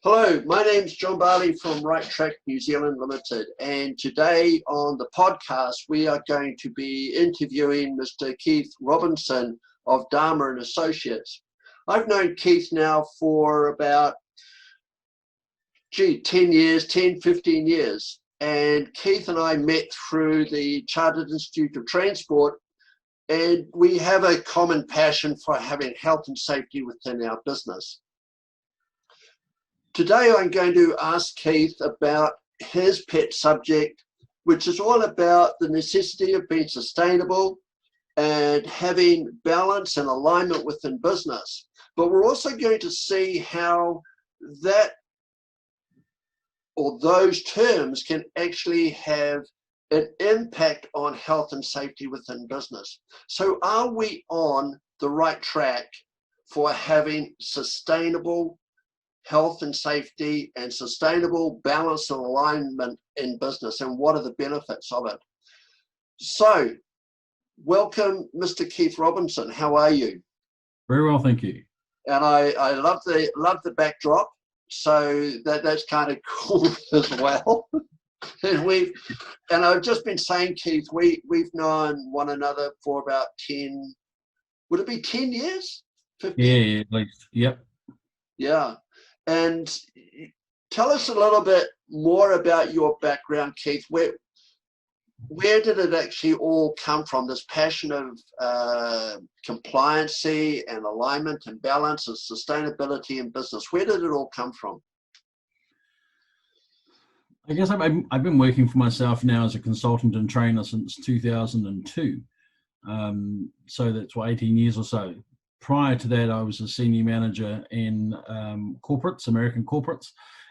Hello, my name's John Barley from Rite New Zealand Limited, and today on the podcast we are going to be interviewing Mr. Keith Robinson of Dharma and Associates. I've known Keith now for about 10 years, 10, 15 years, and Keith and I met through the Chartered Institute of Transport, and we have a common passion for having health and safety within our business. Today I'm going to ask Keith about his pet subject, which is all about the necessity of being sustainable and having balance and alignment within business. But we're also going to see how that or those terms can actually have an impact on health and safety within business. So are we on the right track for having sustainable health and safety and sustainable balance and alignment in business, and what are the benefits of it? So welcome, Mr. Keith Robinson. How are you? Very well, thank you. And I love the backdrop, so that's kind of cool as well. and I've just been saying, Keith, we've known one another for about 10, would it be 10 years? 15? Yeah, at least. Yep. Yeah. And tell us a little bit more about your background, Keith. Where did it actually all come from, this passion of compliancy and alignment and balance and sustainability in business? Where did it all come from? I guess I've been working for myself now as a consultant and trainer since 2002. So that's 18 years or so. Prior to that, I was a senior manager in corporates, American corporates,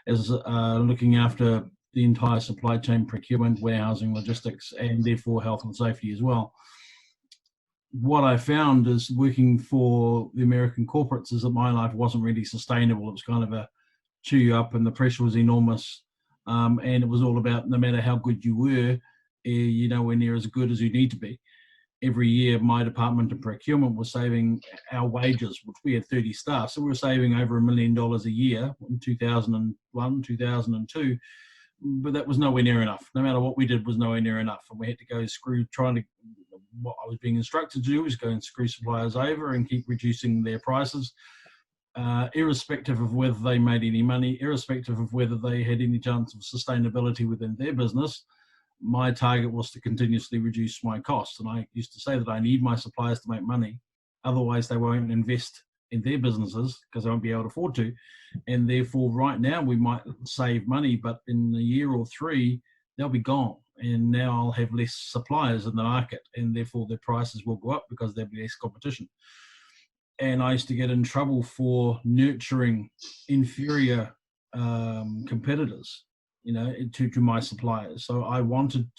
as looking after the entire supply chain, procurement, warehousing, logistics, and therefore health and safety as well. What I found is working for the American corporates is that my life wasn't really sustainable. It was kind of a chew you up, and the pressure was enormous. And it was all about no matter how good you were, you're nowhere near as good as you need to be. Every year, my department of procurement was saving our wages, which we had 30 staff. So we were saving over $1 million a year in 2001, 2002. But that was nowhere near enough. No matter what we did was nowhere near enough. And we had to go what I was being instructed to do was go and screw suppliers over and keep reducing their prices, irrespective of whether they made any money, irrespective of whether they had any chance of sustainability within their business. My target was to continuously reduce my costs. And I used to say that I need my suppliers to make money. Otherwise, they won't invest in their businesses because they won't be able to afford to. And therefore, right now, we might save money, but in a year or three, they'll be gone. And now I'll have less suppliers in the market, and therefore their prices will go up because there'll be less competition. And I used to get in trouble for nurturing inferior competitors, to my suppliers. So I wanted,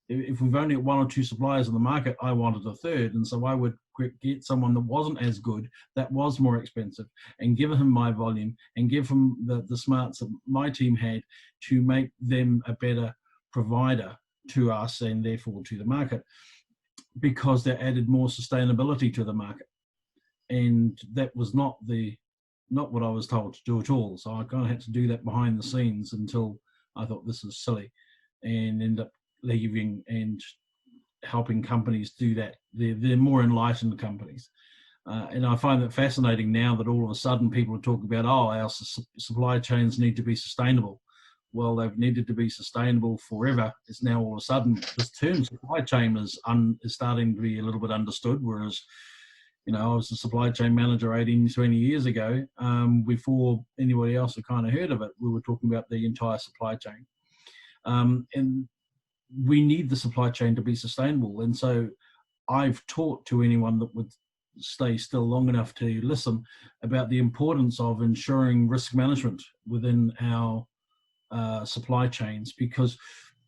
if we've only got one or two suppliers in the market, I wanted a third. And so I would get someone that wasn't as good, that was more expensive, and give him my volume and give him the smarts that my team had to make them a better provider to us and therefore to the market, because they added more sustainability to the market. And that was not what I was told to do at all. So I kind of had to do that behind the scenes until I thought this is silly, and end up leaving and helping companies do that. They're more enlightened companies. And I find that fascinating now that all of a sudden people are talking about, our supply chains need to be sustainable. Well, they've needed to be sustainable forever. It's now all of a sudden this term supply chain is starting to be a little bit understood, whereas I was a supply chain manager 18, 20 years ago. Before anybody else had kind of heard of it, we were talking about the entire supply chain. And we need the supply chain to be sustainable. And so I've taught to anyone that would stay still long enough to listen about the importance of ensuring risk management within our supply chains, because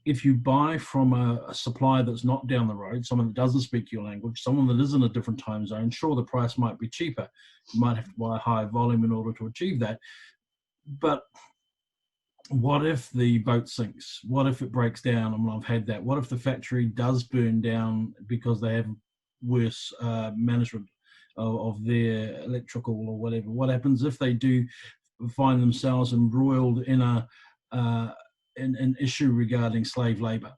if you buy from a supplier that's not down the road, someone that doesn't speak your language, someone that is in a different time zone, sure, the price might be cheaper. You might have to buy a higher volume in order to achieve that. But what if the boat sinks? What if it breaks down? I've had that. What if the factory does burn down because they have worse management of their electrical or whatever? What happens if they do find themselves embroiled in an issue regarding slave labor.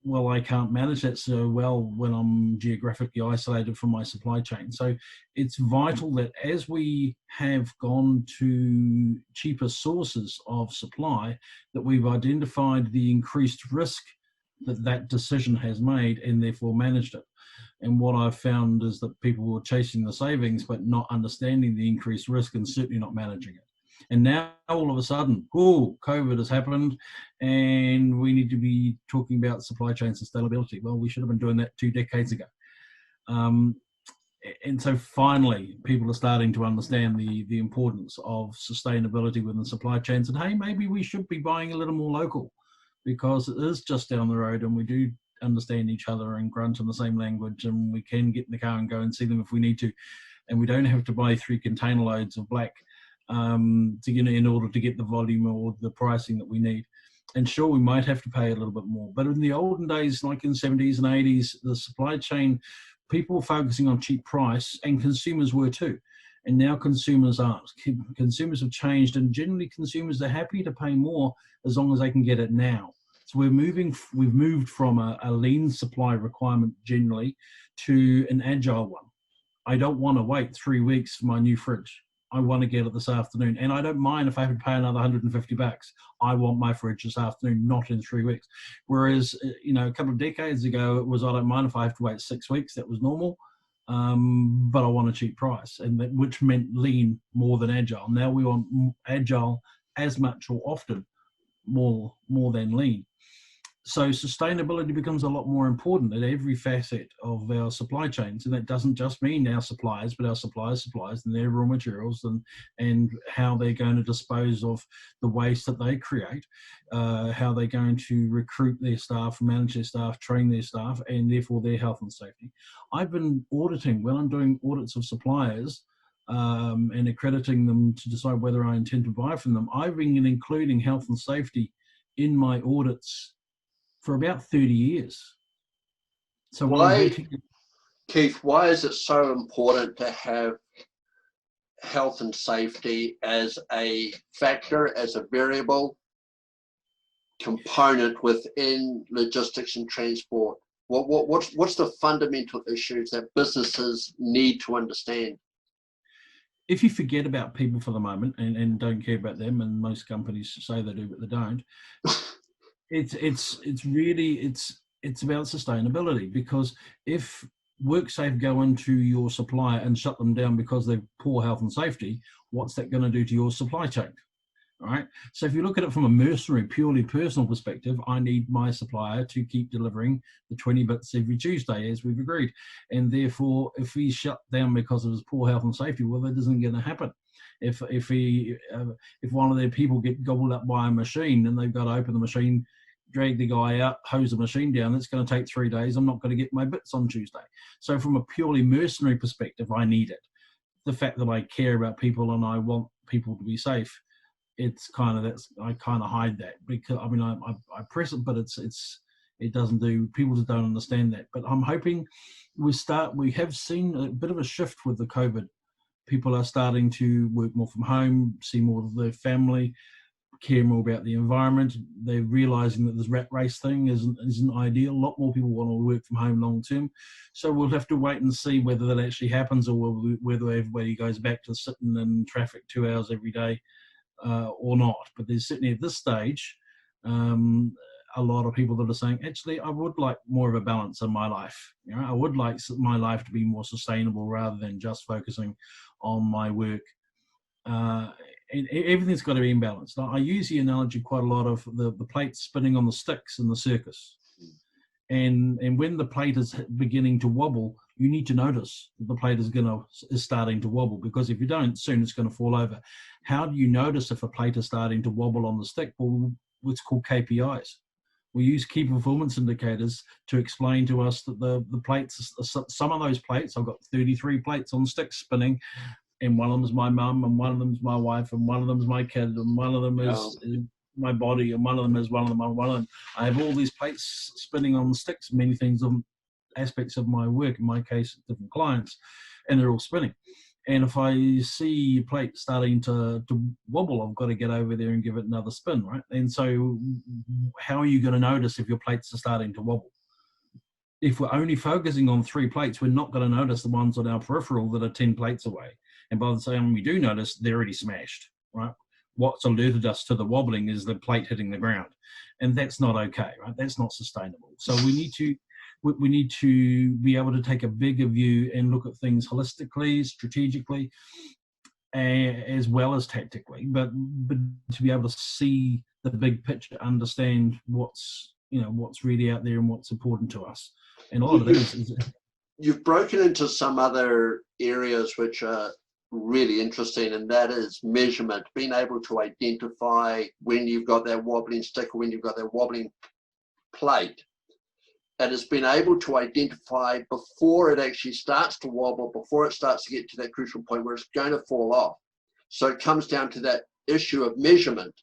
Well, I can't manage that so well when I'm geographically isolated from my supply chain. So it's vital that as we have gone to cheaper sources of supply, that we've identified the increased risk that that decision has made and therefore managed it. And what I've found is that people were chasing the savings but not understanding the increased risk and certainly not managing it. And now all of a sudden, COVID has happened and we need to be talking about supply chain sustainability. Well, we should have been doing that 2 decades ago. And so finally, people are starting to understand the importance of sustainability within supply chains. And hey, maybe we should be buying a little more local because it is just down the road and we do understand each other and grunt in the same language, and we can get in the car and go and see them if we need to. And we don't have to buy 3 container loads of black in order to get the volume or the pricing that we need. And sure, we might have to pay a little bit more, but in the olden days, like in the 70s and 80s, the supply chain, people were focusing on cheap price, and consumers were too. And now consumers aren't. Consumers have changed, and generally consumers are happy to pay more as long as they can get it now. So we've moved from a lean supply requirement generally to an agile one. I don't want to wait 3 weeks for my new fridge. I want to get it this afternoon. And I don't mind if I have to pay another $150. I want my fridge this afternoon, not in 3 weeks. Whereas, a couple of decades ago, it was, I don't mind if I have to wait 6 weeks. That was normal. But I want a cheap price, which meant lean more than agile. Now we want agile as much or often more than lean. So sustainability becomes a lot more important at every facet of our supply chains. And that doesn't just mean our suppliers, but our suppliers' suppliers and their raw materials and how they're going to dispose of the waste that they create, how they're going to recruit their staff, manage their staff, train their staff, and therefore their health and safety. I've been auditing, when I'm doing audits of suppliers, and accrediting them to decide whether I intend to buy from them, I've been including health and safety in my audits for about 30 years. So Keith, why is it so important to have health and safety as a factor, as a variable component within logistics and transport? What's the fundamental issues that businesses need to understand? If you forget about people for the moment and don't care about them, and most companies say they do, but they don't, it's really about sustainability. Because if WorkSafe go into your supplier and shut them down because they've poor health and safety, what's that going to do to your supply chain? All right. So if you look at it from a mercenary, purely personal perspective, I need my supplier to keep delivering the 20 bits every Tuesday, as we've agreed. And therefore, if he shut down because of his poor health and safety, well, that isn't going to happen. If one of their people get gobbled up by a machine and they've got to open the machine, drag the guy out, hose the machine down, it's going to take 3 days. I'm not going to get my bits on Tuesday. So from a purely mercenary perspective, I need it. The fact that I care about people and I want people to be safe, it's kind of I kind of hide that, because I press it, but it doesn't do. People just don't understand that. But I'm hoping we have seen a bit of a shift with the COVID. People are starting to work more from home, see more of their family, care more about the environment. They're realizing that this rat race thing isn't ideal. A lot more people want to work from home long term. So we'll have to wait and see whether that actually happens, or whether everybody goes back to sitting in traffic 2 hours every day. Or not. But there's certainly at this stage a lot of people that are saying, actually, I would like more of a balance in my life. I would like my life to be more sustainable rather than just focusing on my work. And everything's got to be in balance. Now, I use the analogy quite a lot of the plate spinning on the sticks in the circus. And when the plate is beginning to wobble, you need to notice that the plate is starting to wobble, because if you don't, soon it's going to fall over. How do you notice if a plate is starting to wobble on the stick? Well, what's called KPIs. We use key performance indicators to explain to us that the plates, some of those plates, I've got 33 plates on sticks spinning, and one of them is my mum, and one of them is my wife, and one of them is my kid, and one of them is my body, and one of them is one of them. I have all these plates spinning on the sticks, many things, aspects of my work, in my case, different clients, and they're all spinning. And if I see your plate starting to wobble, I've got to get over there and give it another spin, right? And so how are you going to notice if your plates are starting to wobble? If we're only focusing on 3 plates, we're not going to notice the ones on our peripheral that are 10 plates away. And by the time we do notice, they're already smashed, right? What's alerted us to the wobbling is the plate hitting the ground. And that's not okay, right? That's not sustainable. So we need to be able to take a bigger view and look at things holistically, strategically, as well as tactically, but to be able to see the big picture, understand what's really out there and what's important to us. And a lot of it is you've broken into some other areas which are really interesting, and that is measurement, being able to identify when you've got that wobbling stick or when you've got that wobbling plate. And it's been able to identify before it actually starts to wobble, before it starts to get to that crucial point where it's going to fall off. So it comes down to that issue of measurement.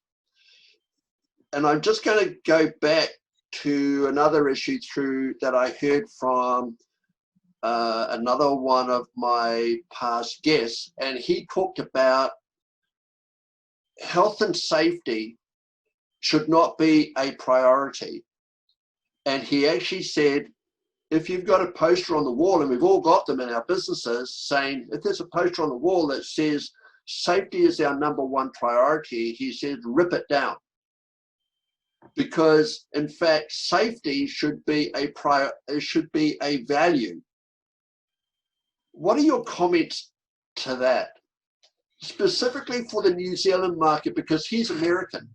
And I'm just going to go back to another issue that I heard from another one of my past guests, and he talked about health and safety should not be a priority. And he actually said, if you've got a poster on the wall, and we've all got them in our businesses, saying, if there's a poster on the wall that says safety is our #1 priority, he said, rip it down. Because in fact, safety should be a value. What are your comments to that? Specifically for the New Zealand market, because he's American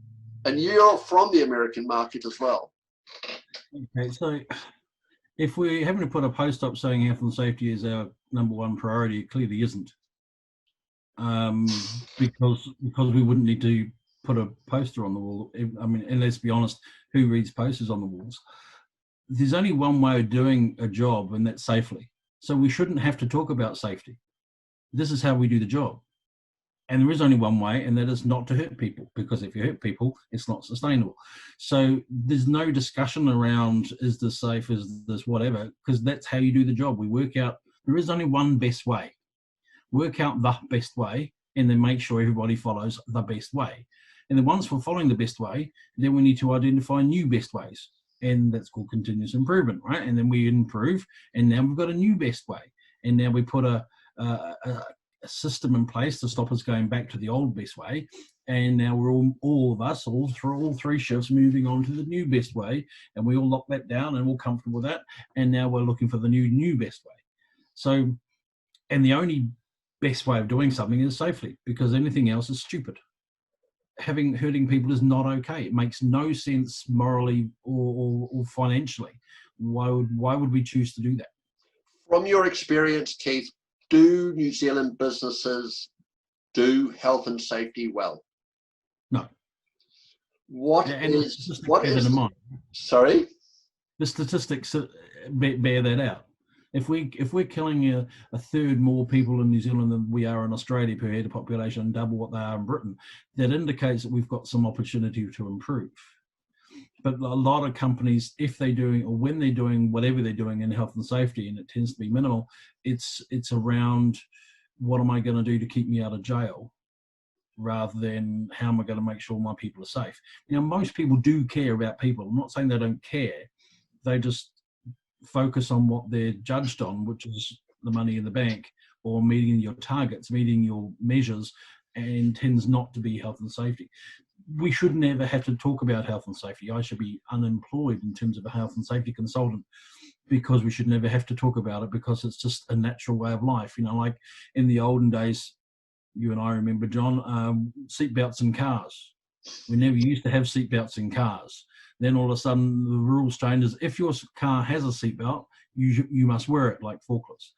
and you're from the American market as well. Okay, so if we're having to put a post up saying health and safety is our #1 priority, it clearly isn't. Because we wouldn't need to put a poster on the wall. I mean, and let's be honest, who reads posters on the walls? There's only one way of doing a job, and that's safely. So we shouldn't have to talk about safety. This is how we do the job. And there is only one way, and that is not to hurt people, because if you hurt people, it's not sustainable. So there's no discussion around, is this safe, is this whatever, because that's how you do the job. We work out, there is only one best way. Work out the best way, and then make sure everybody follows the best way. And then once we're following the best way, then we need to identify new best ways. And that's called continuous improvement, right? And then we improve, and now we've got a new best way. And now we put a system in place to stop us going back to the old best way. And now we're all of us, all 3 shifts, moving on to the new best way. And we all lock that down and we're comfortable with that. And now we're looking for the new best way. So, and the only best way of doing something is safely, because anything else is stupid. Hurting people is not okay. It makes no sense morally or financially. Why would we choose to do that? From your experience, Keith, do New Zealand businesses do health and safety well? No. What is in mind? Sorry? The statistics bear that out. If we're killing a third more people in New Zealand than we are in Australia per head of population, and double what they are in Britain, that indicates that we've got some opportunity to improve. But a lot of companies, if they're doing, or when they're doing whatever they're doing in health and safety, and it tends to be minimal, it's around, what am I going to do to keep me out of jail, rather than how am I going to make sure my people are safe. Most people do care about people. I'm not saying they don't care. They just focus on what they're judged on, which is the money in the bank, or meeting your targets, meeting your measures, and tends not to be health and safety. We should never have to talk about health and safety. I should be unemployed in terms of a health and safety consultant, because we should never have to talk about it, because it's just a natural way of life. Like in the olden days, you and I remember, John, seatbelts in cars. We never used to have seatbelts in cars. Then all of a sudden the rules changes. If your car has a seatbelt, you must wear it, like forklifts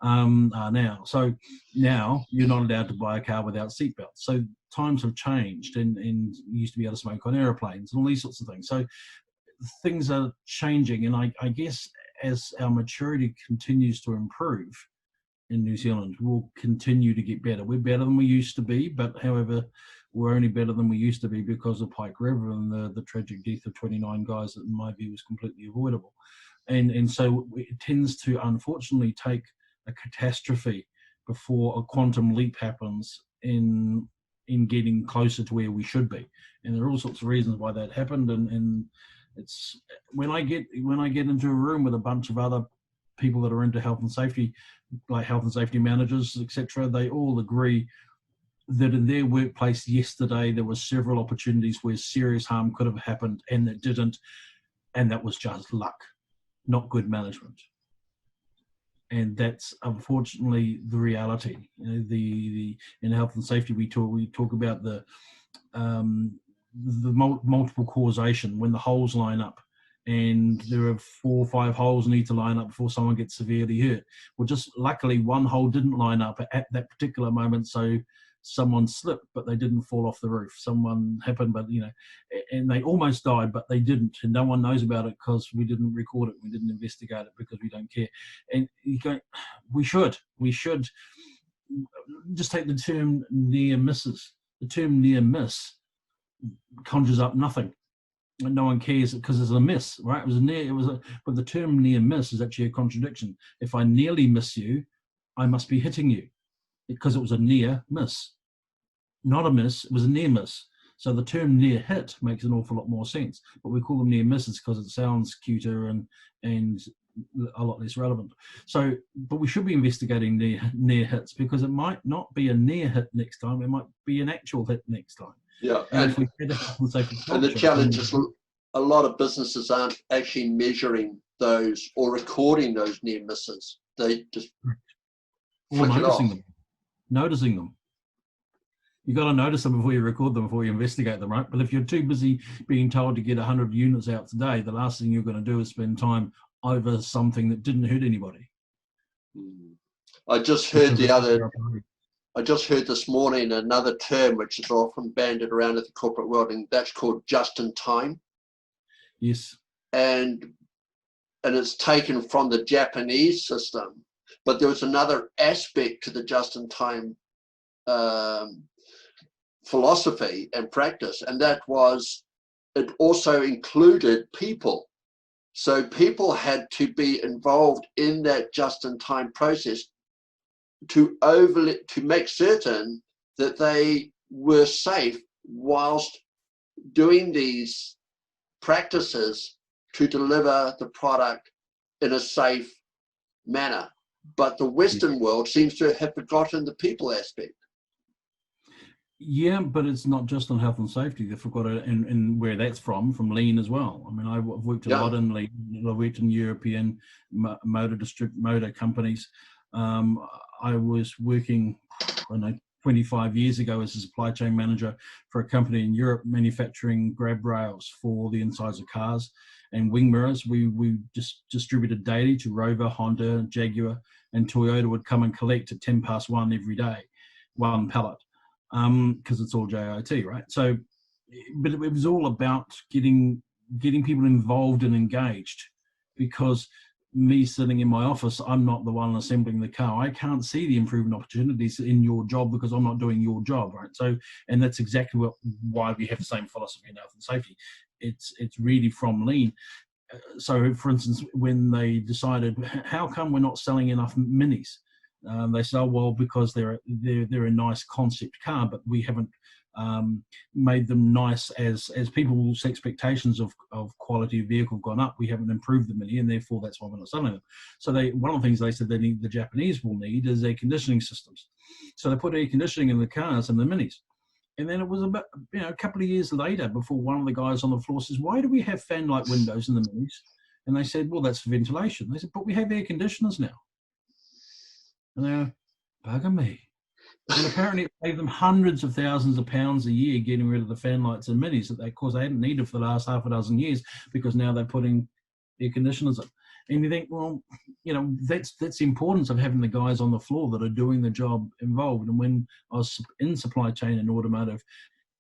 now. So now you're not allowed to buy a car without seatbelts. So times have changed, and you used to be able to smoke on aeroplanes and all these sorts of things. So things are changing, and I guess as our maturity continues to improve in New Zealand, we'll continue to get better. We're better than we used to be, but however, we're only better than we used to be because of Pike River and the tragic death of 29 guys that, in my view, was completely avoidable. And so it tends to, unfortunately, take a catastrophe before a quantum leap happens in getting closer to where we should be. And there are all sorts of reasons why that happened. And it's when I get into a room with a bunch of other people that are into health and safety, like health and safety managers, etc., they all agree that in their workplace yesterday there were several opportunities where serious harm could have happened and it didn't, and that was just luck, not good management. And that's unfortunately the reality. You know, the in health and safety we talk about the multiple causation, when the holes line up, and there are 4 or 5 holes need to line up before someone gets severely hurt. Well, just luckily one hole didn't line up at that particular moment, so someone slipped, but they didn't fall off the roof. Someone happened, but and they almost died, but they didn't, and no one knows about it because we didn't record it, we didn't investigate it because we don't care. And you go, we should just take the term near misses. The term near miss conjures up nothing, and no one cares because it's a miss, right? But the term near miss is actually a contradiction. If I nearly miss you, I must be hitting you, because it was a near miss, not a miss. It was a near miss. So the term near hit makes an awful lot more sense, but we call them near misses because it sounds cuter and a lot less relevant. So, but we should be investigating near hits, because it might not be a near hit next time, it might be an actual hit next time. Yeah, and the challenge is a lot of businesses aren't actually measuring those or recording those near misses. They just or noticing them. You got to notice them before you record them, before you investigate them, right? But if you're too busy being told to get 100 units out today, the last thing you're going to do is spend time over something that didn't hurt anybody. I just heard this morning another term which is often bandied around in the corporate world, and that's called just in time. Yes. And it's taken from the Japanese system, but there was another aspect to the just in time philosophy and practice, and that was it also included people. So people had to be involved in that just in time process to make certain that they were safe whilst doing these practices to deliver the product in a safe manner. But the Western world seems to have forgotten the people aspect. Yeah, but it's not just on health and safety. They forgot it, and where that's from lean as well. I mean, I've worked a lot in lean. I've worked in European motor companies. I was working, 25 years ago as a supply chain manager for a company in Europe manufacturing grab rails for the insides of cars and wing mirrors. We just distributed daily to Rover, Honda, Jaguar, and Toyota would come and collect at 1:10 every day, 1 pallet. Because it's all JIT, right? So, but it was all about getting people involved and engaged, because me sitting in my office, I'm not the one assembling the car. I can't see the improvement opportunities in your job because I'm not doing your job, right? So, and that's exactly why we have the same philosophy in health and safety. It's really from lean. So, for instance, when they decided, how come we're not selling enough minis? They say, oh, well, because they're a nice concept car, but we haven't made them nice as people's expectations of quality of vehicle gone up. We haven't improved the Mini, and therefore that's why we're not selling them. So one of the things they said the Japanese will need is air conditioning systems. So they put air conditioning in the cars and the Minis. And then it was about a couple of years later before one of the guys on the floor says, why do we have fan-light windows in the Minis? And they said, well, that's for ventilation. They said, but we have air conditioners now. And they're bugger me. And apparently it saved them hundreds of thousands of pounds a year getting rid of the fan lights and minis that they hadn't needed for the last half a dozen years, because now they're putting air conditioners in. And you think, well, that's the importance of having the guys on the floor that are doing the job involved. And when I was in supply chain and automotive,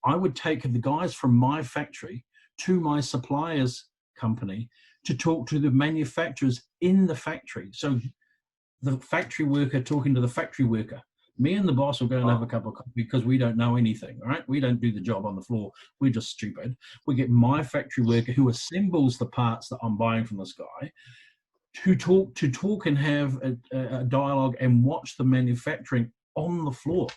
I would take the guys from my factory to my supplier's company to talk to the manufacturers in the factory. So the factory worker talking to the factory worker. Me and the boss will go and have a cup of coffee because we don't know anything, right? We don't do the job on the floor. We're just stupid. We get my factory worker who assembles the parts that I'm buying from this guy to talk and have a dialogue and watch the manufacturing on the floor.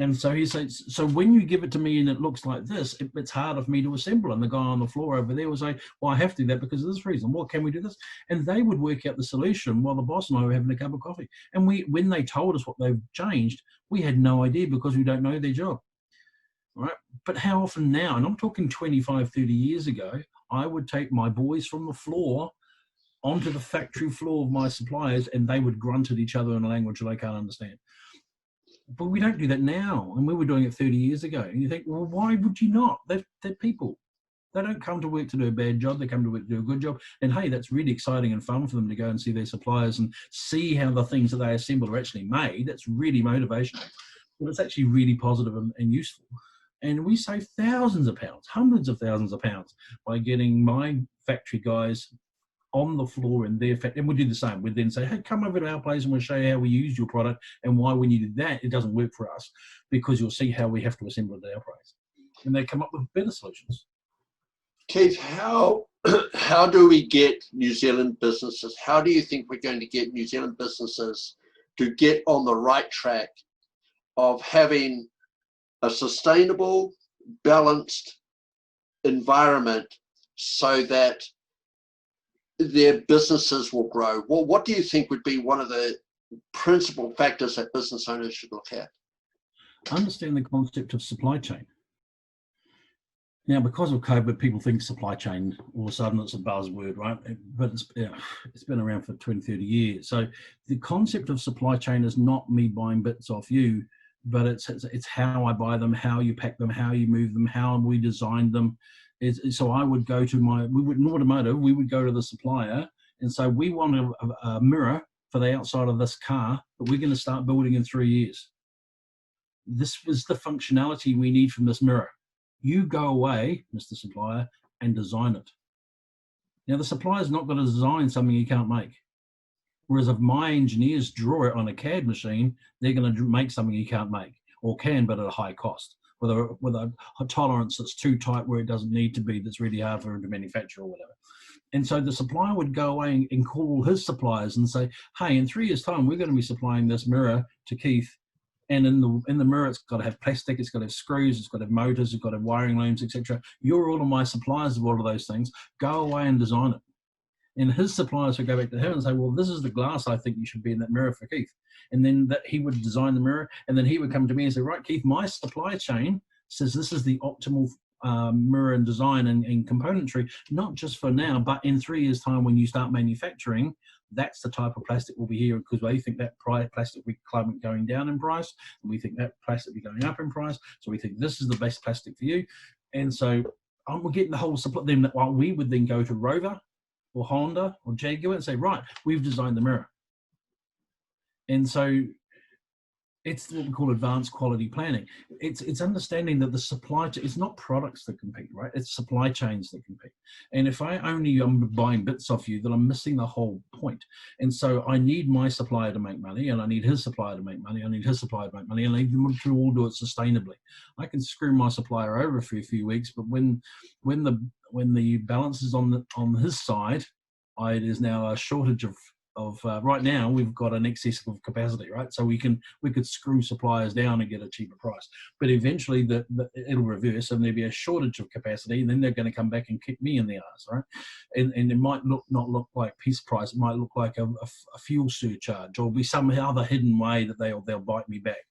And so he says, so when you give it to me and it looks like this, it's harder for me to assemble. And the guy on the floor over there will say, well, I have to do that because of this reason. Well, can we do this? And they would work out the solution while the boss and I were having a cup of coffee. And when they told us what they've changed, we had no idea because we don't know their job. Right? But how often now, and I'm talking 25, 30 years ago, I would take my boys from the floor onto the factory floor of my suppliers and they would grunt at each other in a language that I can't understand. But we don't do that now, and we were doing it 30 years ago. And you think, well, why would you not? They're people. They don't come to work to do a bad job. They come to work to do a good job. And hey, that's really exciting and fun for them to go and see their suppliers and see how the things that they assemble are actually made. That's really motivational. But it's actually really positive and useful. And we save thousands of pounds, hundreds of thousands of pounds by getting my factory guys on the floor in their factory. And we'll do the same. We'd then say, hey, come over to our place and we'll show you how we use your product and why when you do that, it doesn't work for us, because you'll see how we have to assemble it at our place. And they come up with better solutions. Keith, how do we get New Zealand businesses? How do you think we're going to get New Zealand businesses to get on the right track of having a sustainable, balanced environment so that their businesses will grow? Well, what do you think would be one of the principal factors that business owners should look at? Understand the concept of supply chain. Now, because of COVID, people think supply chain, all of a sudden it's a buzzword, right? But it's been around for 20, 30 years. So the concept of supply chain is not me buying bits off you, but it's how I buy them, how you pack them, how you move them, how we design them. So I would go to in Automotive, we would go to the supplier and say, we want a mirror for the outside of this car that we're going to start building in 3 years. This was the functionality we need from this mirror. You go away, Mr. Supplier, and design it. Now, the supplier's not going to design something he can't make. Whereas if my engineers draw it on a CAD machine, they're going to make something he can't make, or can, but at a high cost, with a tolerance that's too tight where it doesn't need to be, that's really hard for him to manufacture or whatever. And so the supplier would go away and call his suppliers and say, hey, in 3 years' time, we're going to be supplying this mirror to Keith. And in the mirror, it's got to have plastic, it's got to have screws, it's got to have motors, it's got to have wiring looms, etc. You're all of my suppliers of all of those things. Go away and design it. And his suppliers would go back to him and say, well, this is the glass I think you should be in that mirror for Keith. And then he would design the mirror, and then he would come to me and say, right, Keith, my supply chain says this is the optimal mirror and design and componentry, not just for now, but in 3 years' time when you start manufacturing, that's the type of plastic will be here, because we think that plastic will be going down in price, and we think that plastic will be going up in price. So we think this is the best plastic for you. And so we're getting the whole supply. Then we would then go to Rover or Honda or Jaguar and say, right, we've designed the mirror. And so it's what we call advanced quality planning. It's understanding that the supply chain, it's not products that compete, right? It's supply chains that compete. And if I only am buying bits off you, then I'm missing the whole point. And so I need my supplier to make money, and I need his supplier to make money. I need his supplier to make money, and I need them to all do it sustainably. I can screw my supplier over for a few weeks, but when the balance is on his side, there's now a shortage of right now we've got an excess of capacity, right? So we could screw suppliers down and get a cheaper price, but eventually it'll reverse and there'll be a shortage of capacity, and then they're going to come back and kick me in the ass, right? And it might not look like piece price. It might look like a fuel surcharge, or be some other hidden way that they'll bite me back.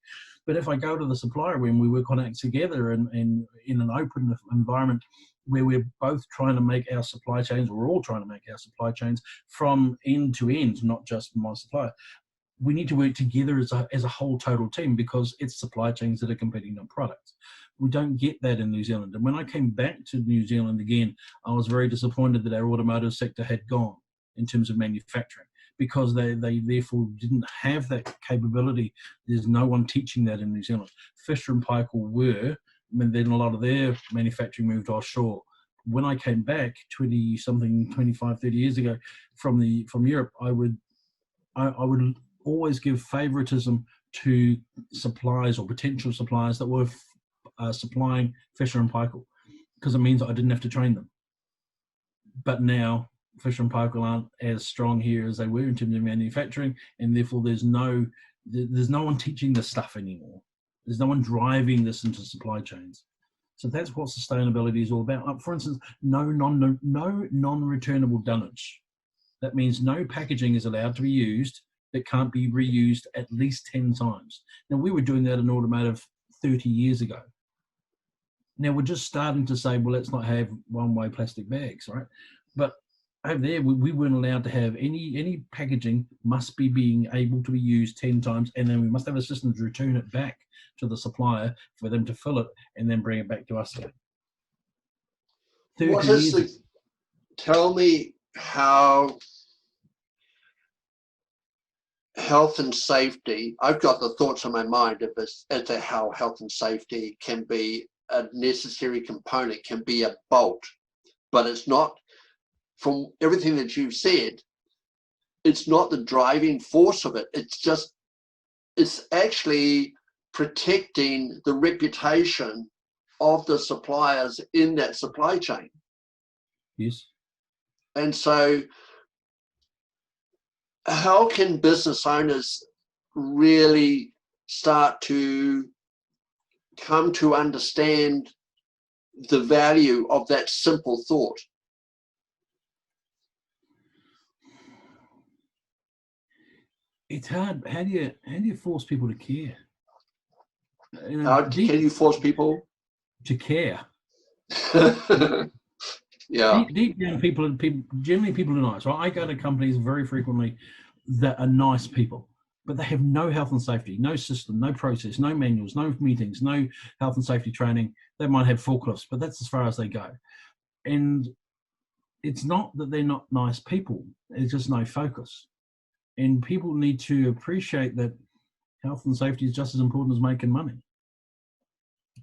But if I go to the supplier when we work on it together and in an open environment where we're both trying to make our supply chains, we're all trying to make our supply chains from end to end, not just my supplier. We need to work together as a whole total team, because it's supply chains that are competing on products. We don't get that in New Zealand. And when I came back to New Zealand again, I was very disappointed that our automotive sector had gone in terms of manufacturing, because they therefore didn't have that capability. There's no one teaching that in New Zealand. Fisher & Paykel were, and then a lot of their manufacturing moved offshore. When I came back 25, 30 years ago from Europe, I would always give favoritism to suppliers or potential suppliers that were supplying Fisher & Paykel, because it means that I didn't have to train them. But now fish and poker aren't as strong here as they were in terms of manufacturing, and therefore there's no one teaching this stuff anymore. There's no one driving this into supply chains. So that's what sustainability is all about. Like, for instance, no non-returnable dunnage. That means no packaging is allowed to be used that can't be reused at least 10 times. Now, we were doing that in automotive 30 years ago. Now we're just starting to say, well, let's not have one-way plastic bags, right? But over there, we weren't allowed to have any packaging must be being able to be used 10 times, and then we must have a system to return it back to the supplier for them to fill it and then bring it back to us again. Tell me how health and safety, I've got the thoughts in my mind of this, as to how health and safety can be a necessary component, can be a bolt, but it's not, from everything that you've said, it's not the driving force of it. It's actually protecting the reputation of the suppliers in that supply chain. Yes. And so how can business owners really start to come to understand the value of that simple thought? It's hard. How do you force people to care? How can you force people to care? Yeah. Deep down, generally people are nice. Right? I go to companies very frequently that are nice people, but they have no health and safety, no system, no process, no manuals, no meetings, no health and safety training. They might have forklifts, but that's as far as they go. And it's not that they're not nice people. It's just no focus. And people need to appreciate that health and safety is just as important as making money.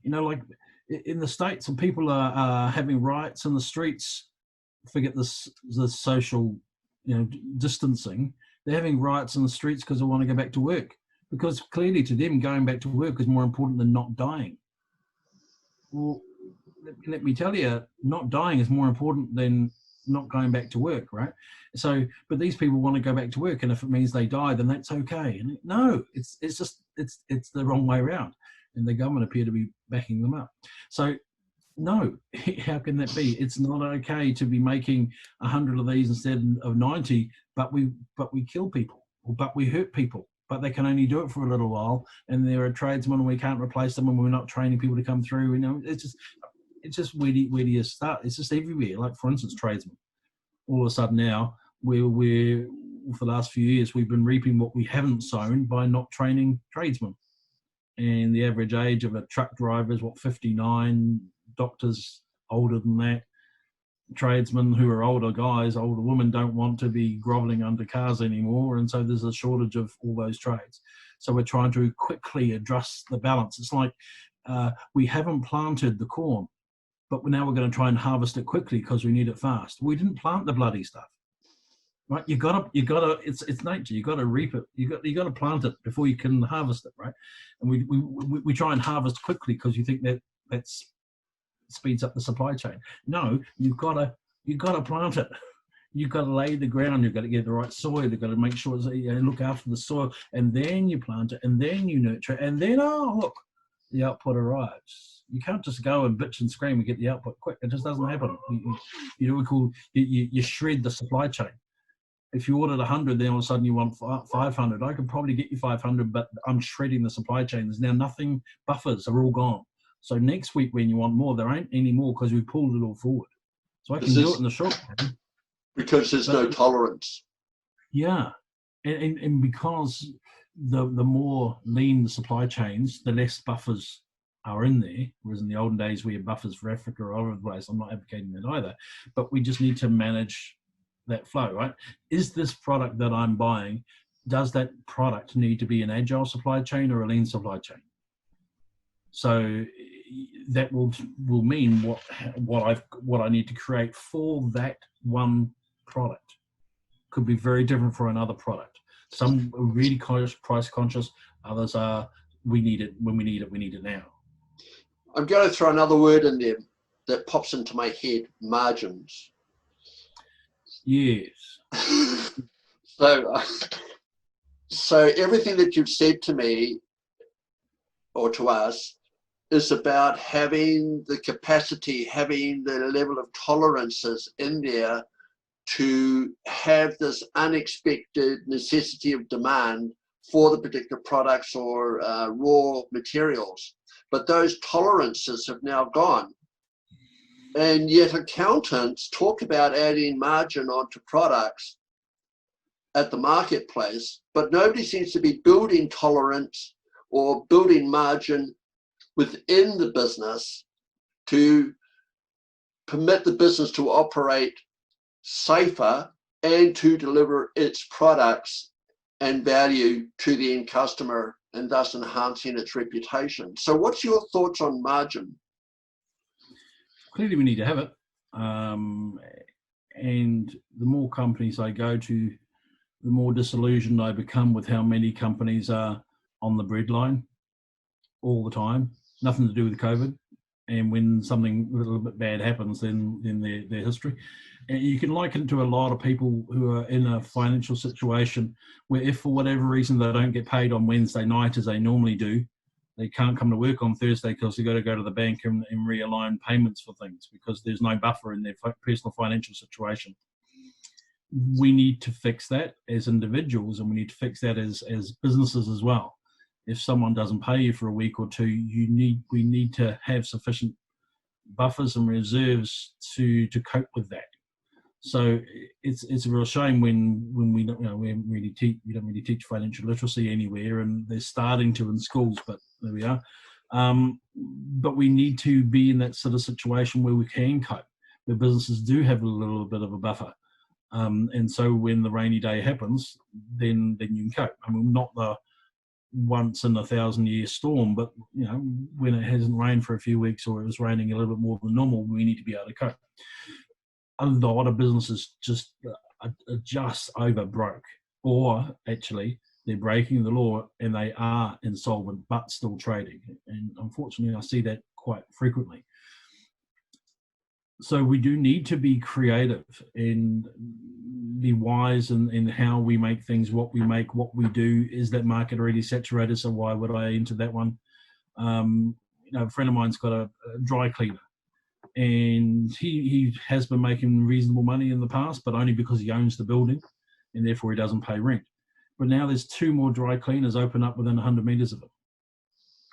You know, like in the States, and people are having riots in the streets, forget the social, distancing. They're having riots in the streets because they want to go back to work, because clearly to them going back to work is more important than not dying. Well, let me tell you, not dying is more important than not going back to work, right? So, but these people want to go back to work, and if it means they die, then that's okay. And no, it's the wrong way around, and the government appear to be backing them up. So, no, how can that be? It's not okay to be making 100 of these instead of 90, but we kill people, or but we hurt people, but they can only do it for a little while, and they're a tradesman, and we can't replace them, and we're not training people to come through. It's just where do you start? It's just everywhere. Like, for instance, tradesmen. All of a sudden now, we're for the last few years, we've been reaping what we haven't sown by not training tradesmen. And the average age of a truck driver is, 59, doctors older than that. Tradesmen who are older guys, older women, don't want to be groveling under cars anymore. And so there's a shortage of all those trades. So we're trying to quickly address the balance. It's like we haven't planted the corn, but now we're going to try and harvest it quickly because we need it fast. We didn't plant the bloody stuff, right? You gotta. It's nature. You got to reap it. You got to plant it before you can harvest it, right? And we try and harvest quickly because you think that speeds up the supply chain. No, you've got to plant it. You've got to lay the ground. You've got to get the right soil. You've got to make sure look after the soil, and then you plant it, and then you nurture it, and then look, the output arrives. You can't just go and bitch and scream and get the output quick. It just doesn't happen. You shred the supply chain. If you ordered 100, then all of a sudden you want 500. I could probably get you 500, but I'm shredding the supply chain. There's now nothing. Buffers are all gone. So next week when you want more, there ain't any more because we pulled it all forward. So I can do it in the short term. Because there's no tolerance. Yeah. And because the more lean the supply chains, the less buffers are in there, whereas in the olden days we had buffers for Africa or all over the place. I'm not advocating that either, but we just need to manage that flow, right? Is this product that I'm buying, does that product need to be an agile supply chain or a lean supply chain? So that will mean what I need to create for that one product could be very different for another product. Some are really price conscious, others are we need it when we need it now. I'm going to throw another word in there that pops into my head: margins. Yes. So, so everything that you've said to me or to us is about having the capacity, having the level of tolerances in there to have this unexpected necessity of demand for the particular products or raw materials. But those tolerances have now gone. And yet accountants talk about adding margin onto products at the marketplace, but nobody seems to be building tolerance or building margin within the business to permit the business to operate safer and to deliver its products and value to the end customer, and thus enhancing its reputation. So what's your thoughts on margin? Clearly we need to have it. And the more companies I go to, the more disillusioned I become with how many companies are on the breadline all the time. Nothing to do with COVID. And when something a little bit bad happens, then their history. And you can liken it to a lot of people who are in a financial situation where if for whatever reason they don't get paid on Wednesday night as they normally do, they can't come to work on Thursday because they've got to go to the bank and realign payments for things because there's no buffer in their personal financial situation. We need to fix that as individuals, and we need to fix that as businesses as well. If someone doesn't pay you for a week or two, we need to have sufficient buffers and reserves to cope with that. So it's a real shame when we don't really teach financial literacy anywhere, and they're starting to in schools, but there we are. But we need to be in that sort of situation where we can cope, where businesses do have a little bit of a buffer. And so when the rainy day happens, then you can cope. I mean, not the once in a 1,000-year storm, but when it hasn't rained for a few weeks or it was raining a little bit more than normal, we need to be able to cope. A lot of businesses just over broke, or actually they're breaking the law and they are insolvent but still trading. And unfortunately, I see that quite frequently. So we do need to be creative and be wise in how we make things, what we make, what we do. Is that market already saturated? So why would I enter that one? A friend of mine's got a dry cleaner, and he has been making reasonable money in the past, but only because he owns the building and therefore he doesn't pay rent. But now there's 2 more dry cleaners open up within 100 meters of it.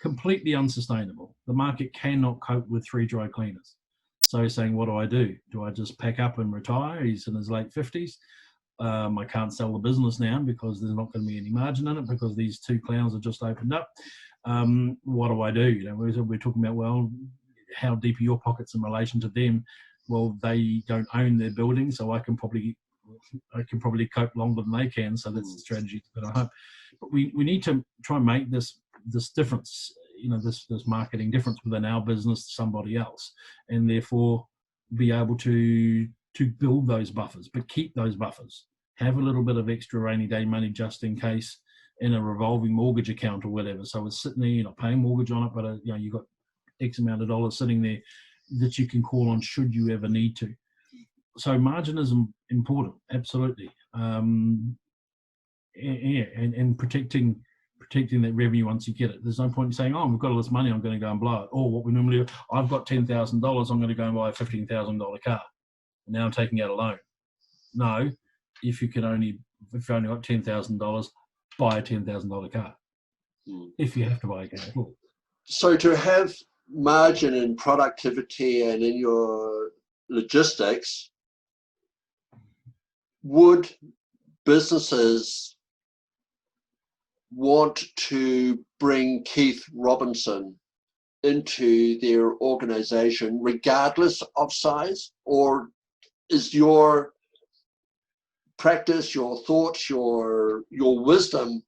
Completely unsustainable. The market cannot cope with 3 dry cleaners. So he's saying, what do? Do I just pack up and retire? He's in his late 50s. I can't sell the business now because there's not going to be any margin in it because these 2 clowns have just opened up. What do I do? We're talking about, well, how deep are your pockets in relation to them? Well, they don't own their building, so I can probably cope longer than they can. So that's the strategy that I hope. But we need to try and make this difference, this marketing difference within our business to somebody else, and therefore be able to build those buffers, but keep those buffers. Have a little bit of extra rainy day money just in case in a revolving mortgage account or whatever. So it's sitting there, you're not paying mortgage on it, but you've got X amount of dollars sitting there that you can call on should you ever need to. So margin is important, absolutely. And protecting that revenue once you get it. There's no point in saying, oh, we've got all this money, I'm going to go and blow it. Or what we normally do, I've got $10,000, I'm going to go and buy a $15,000 car. And now I'm taking out a loan. No, if you've only got $10,000, buy a $10,000 car. If you have to buy a car. Cool. So to have margin in productivity and in your logistics, would businesses want to bring Keith Robinson into their organization regardless of size? Or is your practice, your thoughts, your wisdom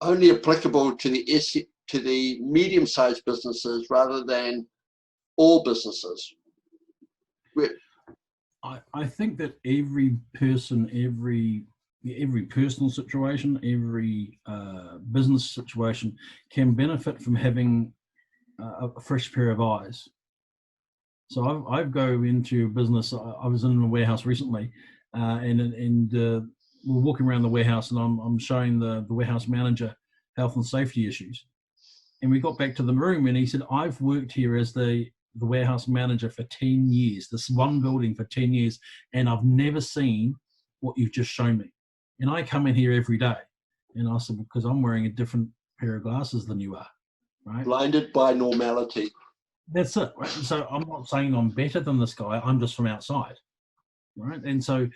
only applicable to the medium-sized businesses rather than all businesses? I think that every person, every personal situation, every business situation can benefit from having a fresh pair of eyes. So I go into a business. I was in a warehouse recently, and we're walking around the warehouse, and I'm showing the warehouse manager health and safety issues. And we got back to the room, and he said, I've worked here as the warehouse manager for 10 years, this one building for 10 years, and I've never seen what you've just shown me. And I come in here every day. And I said, because I'm wearing a different pair of glasses than you are, right? Blinded by normality. That's it, right? So I'm not saying I'm better than this guy, I'm just from outside, right? And so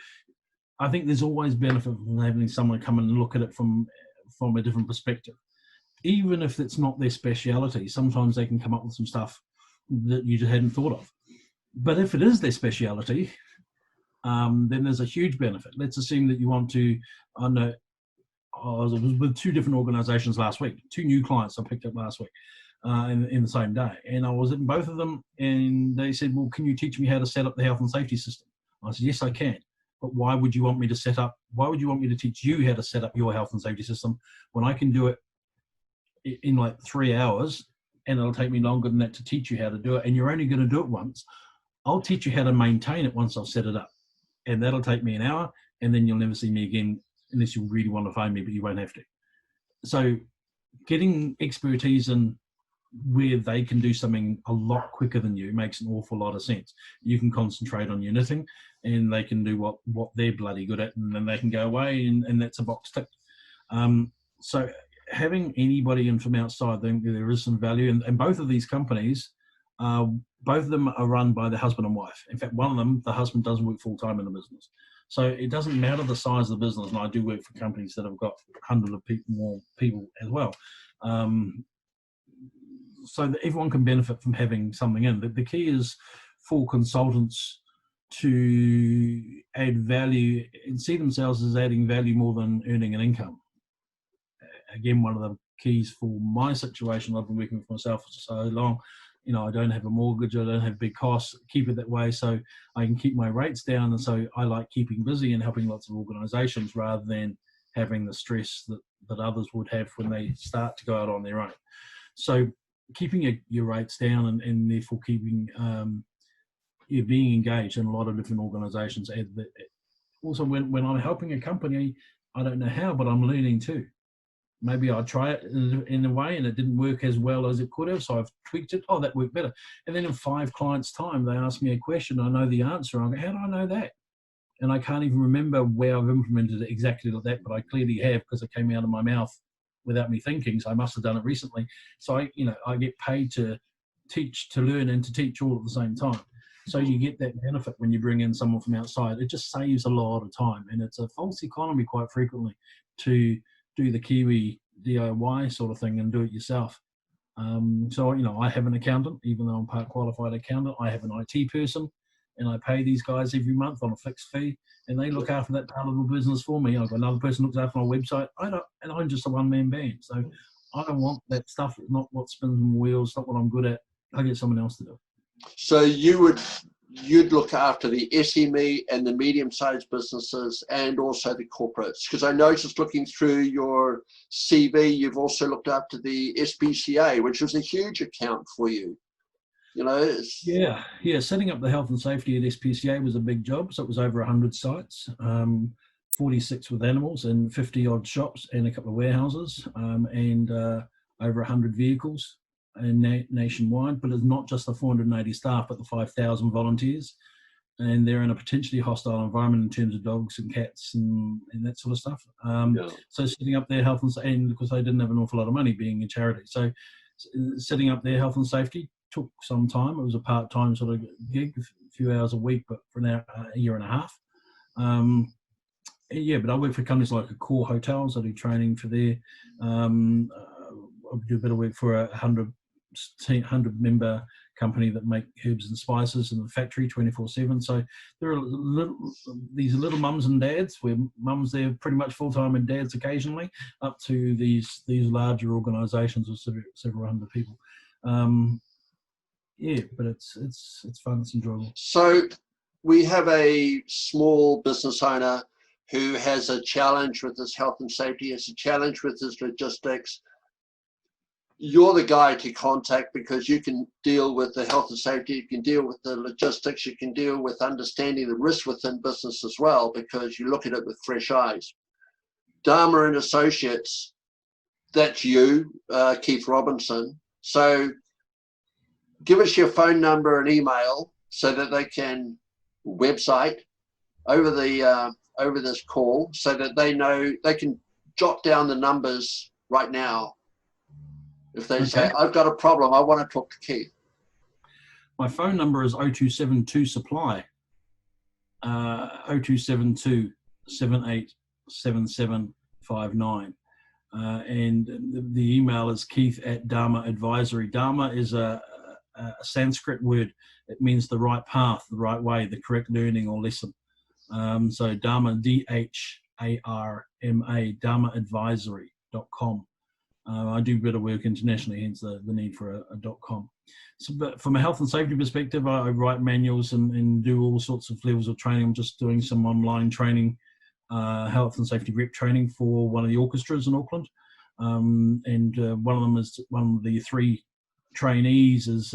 I think there's always benefit from having someone come in and look at it from a different perspective. Even if it's not their speciality, sometimes they can come up with some stuff that you just hadn't thought of. But if it is their speciality, then there's a huge benefit. Let's assume that you want to, I know, I was with 2 different organizations last week, 2 new clients I picked up last week in the same day. And I was in both of them, and they said, well, can you teach me how to set up the health and safety system? I said, yes, I can. But why would you want me to teach you how to set up your health and safety system when I can do it in like 3 hours, and it'll take me longer than that to teach you how to do it, and you're only going to do it once. I'll teach you how to maintain it once I've set it up, and that'll take me an hour, and then you'll never see me again unless you really want to phone me, but you won't have to. So getting expertise in where they can do something a lot quicker than you makes an awful lot of sense. You can concentrate on your knitting, and they can do what they're bloody good at, and then they can go away, and that's a box ticked. So having anybody in from outside, then there is some value. And both of these companies, both of them are run by the husband and wife. In fact, one of them, the husband doesn't work full time in the business. So it doesn't matter the size of the business. And I do work for companies that have got hundreds of more people as well. So that everyone can benefit from having something in. The key is for consultants to add value and see themselves as adding value more than earning an income. Again, one of the keys for my situation, I've been working for myself for so long, I don't have a mortgage, I don't have big costs, keep it that way so I can keep my rates down. And so I like keeping busy and helping lots of organizations rather than having the stress that others would have when they start to go out on their own. So keeping your rates down and therefore keeping, being engaged in a lot of different organizations. Also, when I'm helping a company, I don't know how, but I'm learning too. Maybe I try it in a way and it didn't work as well as it could have, so I've tweaked it. Oh, that worked better. And then in 5 clients' time, they ask me a question. I know the answer. I go, how do I know that? And I can't even remember where I've implemented it exactly like that, but I clearly have because it came out of my mouth without me thinking. So I must have done it recently. So I get paid to teach, to learn, and to teach all at the same time. So you get that benefit when you bring in someone from outside. It just saves a lot of time, and it's a false economy quite frequently to do the Kiwi DIY sort of thing and do it yourself. So I have an accountant, even though I'm part qualified accountant. I have an IT person, and I pay these guys every month on a fixed fee, and they look after that part of the business for me. I've got another person who looks after my website. And I'm just a one-man band, so I don't want that stuff. It's not what spins my wheels. It's not what I'm good at. I get someone else to do it. So you'd look after the SME and the medium-sized businesses and also the corporates, because I noticed looking through your CV, you've also looked after the SPCA, which was a huge account for you. Yeah. Setting up the health and safety at SPCA was a big job. So it was over 100 sites, 46 with animals and 50 odd shops and a couple of warehouses, and over 100 vehicles and nationwide. But it's not just the 480 staff, but the 5,000 volunteers, and they're in a potentially hostile environment in terms of dogs and cats and that sort of stuff. So setting up their health and because they didn't have an awful lot of money being a charity, so setting up their health and safety took some time. It was a part-time sort of gig, a few hours a week, but for now a year and a half. But I work for companies like Core Hotels. I do training for there. I do a bit of work for a 100 member company that make herbs and spices in the factory 24/7. So there are these little mums and dads, where mums they're pretty much full-time and dads occasionally, up to these larger organizations with several hundred people. But it's fun, it's enjoyable. So we have a small business owner who has a challenge with his health and safety, has a challenge with his logistics. you're the guy to contact, because you can deal with the health and safety, you can deal with the logistics, you can deal with understanding the risk within business as well, because you look at it with fresh eyes. Dharma and Associates, that's you, Keith Robinson. So give us your phone number and email so that they can website over the over this call, so that they know they can jot down the numbers right now. If they say, I've got a problem, I want to talk to Keith. My phone number is 0272 supply, 0272 787759. And the email is keith@Dharma Advisory. Dharma is a Sanskrit word. It means the right path, the right way, the correct learning or lesson. So Dharma, DHARMA, dharmaadvisory.com. I do a bit of work internationally, hence the need for a .com. So, but from a health and safety perspective, I write manuals and do all sorts of levels of training. I'm just doing some online training, health and safety rep training for one of the orchestras in Auckland. And one of them is, one of the 3 trainees is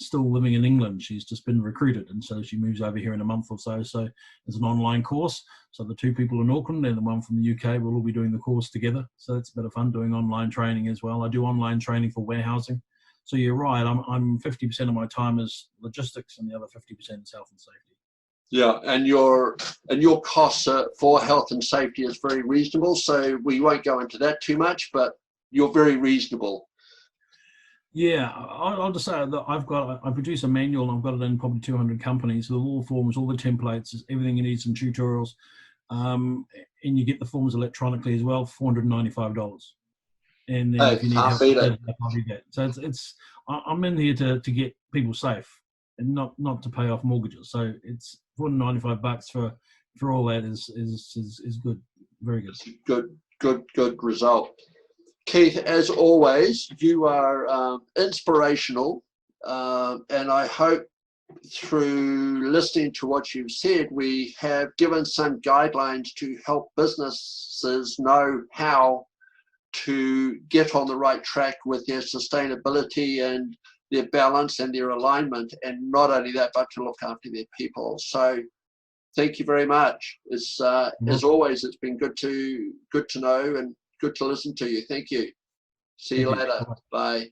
still living in England. She's just been recruited, and so she moves over here in a month or so. So it's an online course. So the 2 people in Auckland and the one from the UK will all be doing the course together. So it's a bit of fun doing online training as well. I do online training for warehousing. So you're right. I'm 50% of my time is logistics, and the other 50% is health and safety. Yeah, and your costs for health and safety is very reasonable. So we won't go into that too much, but you're very reasonable. Yeah, I'll just say that I produce a manual, and I've got it in probably 200 companies with all the forms, all the templates, everything you need, some tutorials, and you get the forms electronically as well, $495. And then if you need help, so I'm in here to get people safe and not to pay off mortgages. So it's $495 for all that is good, very good. Good result. Keith, as always, you are inspirational, and I hope through listening to what you've said, we have given some guidelines to help businesses know how to get on the right track with their sustainability and their balance and their alignment, and not only that, but to look after their people. So thank you very much. It's as always, it's been good to know and good to listen to you. Thank you. See you later. Bye.